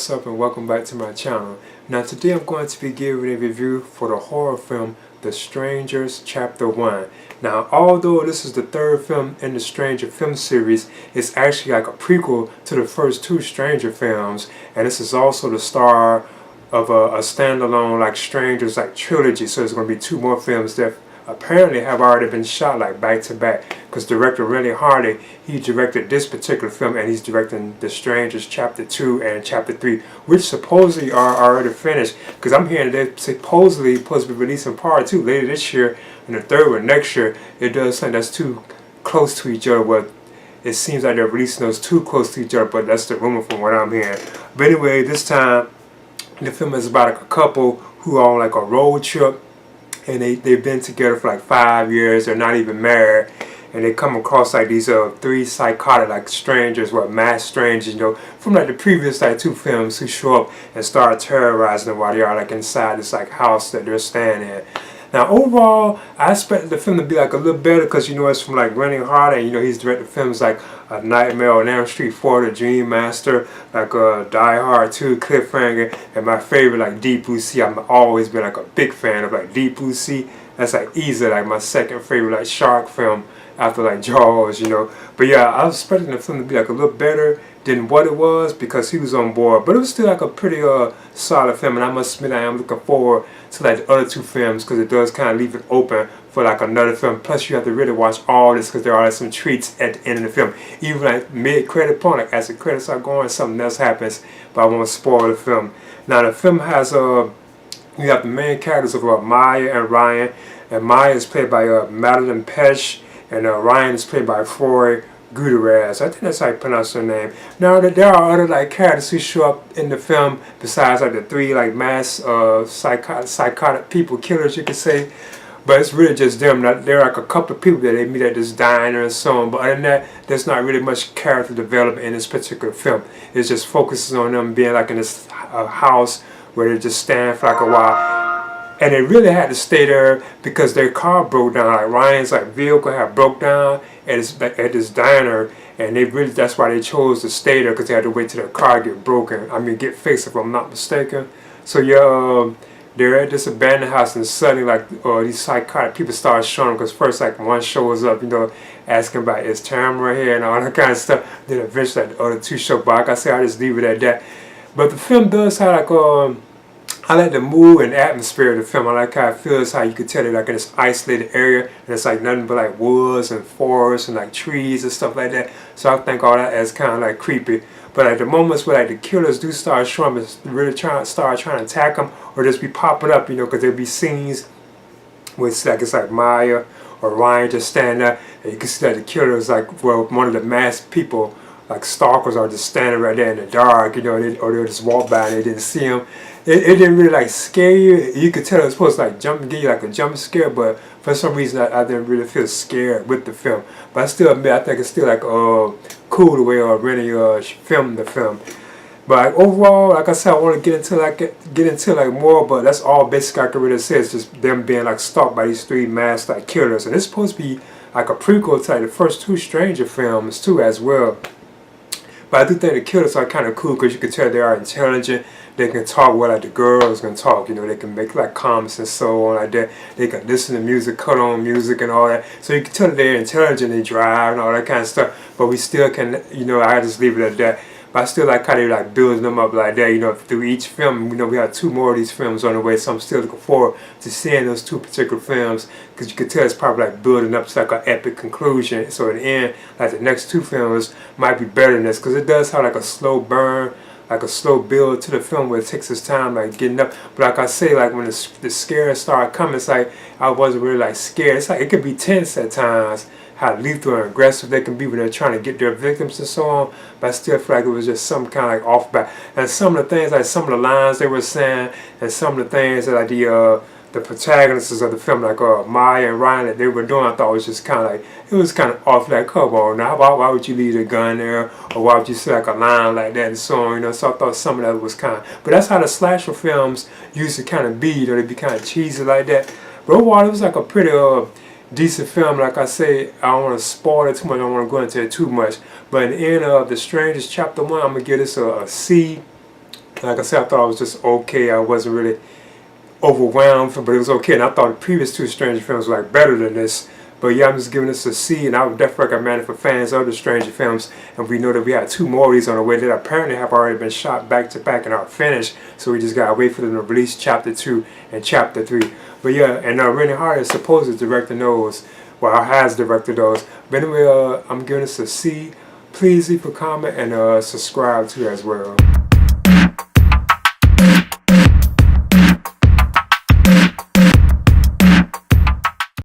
what's up and welcome back to my channel. Now today I'm going to be giving a review for the horror film The Strangers Chapter 1. Now although this is the third film in the Stranger film series, it's actually like a prequel to the first two Stranger films, and this is also the star of a standalone like Strangers like trilogy, so there's going to be two more films that apparently have already been shot like back to back, because director Rennie Hardy, he directed this particular film and he's directing The Strangers Chapter 2 and Chapter 3, which supposedly are already finished, because I'm hearing they're supposedly supposed to be releasing part 2 later this year and the third one next year. It does seem that's too close to each other, but it seems like they're releasing those too close to each other, but that's the rumor from what I'm hearing. But anyway, this time the film is about a couple who are on like a road trip, and they've been together for like 5 years. They're not even married, and they come across like these three psychotic like strangers, masked strangers, from like the previous like two films, who show up and start terrorizing them while they are like inside this like house that they're staying in. Now overall, I expected the film to be like a little better, because it's from like Rennie Hardy, and he's directed films like A Nightmare on Elm Street 4, The Dream Master, like Die Hard 2, Cliffhanger, and my favorite like Deep Blue Sea. I've always been like a big fan of like Deep Blue Sea. That's like easily like my second favorite like shark film after like Jaws, But yeah, I was expecting the film to be like a little better than what it was, because he was on board. But it was still like a pretty solid film, and I must admit I am looking forward to like the other two films, because it does kind of leave it open for like another film. Plus you have to really watch all this, because there are some treats at the end of the film. Even like mid-credit point, like as the credits are going, something else happens, but I won't spoil the film. Now the film has you have the main characters of Maya and Ryan, and Maya is played by Madeline Pesh, and Ryan is played by Floyd Gutierrez. I think that's how you pronounce her name. Now there are other like characters who show up in the film besides like the three like mass psychotic people, killers you could say. But it's really just them. There are like a couple of people that they meet at this diner and so on. But other than that, there's not really much character development in this particular film. It just focuses on them being like in this house where they just stand for like a while. And they really had to stay there because their car broke down. Like Ryan's like vehicle had broke down at this diner, and that's why they chose to stay there, because they had to wait till their car get fixed, if I'm not mistaken. So yeah, they're at this abandoned house, and suddenly like these psychotic people start showing them, because first like one shows up, asking about is Tamara here and all that kind of stuff. Then eventually like the other two show up. But like I said, I just leave it at that. But the film does have like I like the mood and atmosphere of the film. I like how it feels, how you could tell it like in this isolated area, and it's like nothing but like woods and forests and like trees and stuff like that. So I think all that is kind of like creepy. But at the moments where like the killers do start showing up, really start trying to attack them, or just be popping up, because there'll be scenes where it's like Maya or Ryan just standing there, and you can see that the killer is like, well, one of the masked people, like stalkers, are just standing right there in the dark, or they'll just walk by and they didn't see him. It didn't really like scare you. You could tell it was supposed to like give you like a jump scare, but for some reason I didn't really feel scared with the film. But I still admit, I think it's still like cool the way Rennie filmed the film. But like, overall, like I said, I want to get into more, but that's all basically I can really say. It's just them being like stalked by these three masked like killers, and it's supposed to be like a prequel to like the first two Stranger films too as well. But I do think the killers are kind of cool, because you can tell they are intelligent. They can talk well, like the girls can talk, they can make like comments and so on like that. They can listen to music, cut on music and all that. So you can tell that they're intelligent, they drive and all that kind of stuff. But we still can, I just leave it at that. But I still like how they like building them up like that, through each film. We have two more of these films on the way, so I'm still looking forward to seeing those two particular films, because you can tell it's probably like building up to like an epic conclusion. So in the end, like the next two films might be better than this, because it does have like a slow burn, like a slow build to the film where it takes its time like getting up. But like I say, like when the scares start coming, it's like I wasn't really like scared. It's like it could be tense at times, how lethal and aggressive they can be when they're trying to get their victims and so on. But I still feel like it was just some kind of like off back. And some of the things, like some of the lines they were saying, and some of the things that like the protagonists of the film, like Maya and Ryan, that they were doing, I thought was just kind of like, it was kind of off, like, come on now, why would you leave a gun there, or why would you say like a line like that and so on, so I thought some of that was kind of, but that's how the slasher films used to kind of be, they'd be kind of cheesy like that. But overall, it was like a pretty decent film. Like I say, I don't want to spoil it too much, I don't want to go into it too much, but in the end of The Strangers Chapter 1, I'm going to give this a C Like I said, I thought it was just okay. I wasn't really overwhelmed, but it was okay. And I thought the previous two Stranger films were like better than this. But yeah, I'm just giving this a C, and I would definitely recommend it for fans of the Stranger films. And we know that we had 2 more of these on the way that apparently have already been shot back to back and are finished. So we just gotta wait for them to release Chapter 2 and Chapter 3. But yeah, and Rennie Hardy is supposed to direct those. Well, has directed those. But anyway, I'm giving this a C. Please leave a comment and subscribe too as well.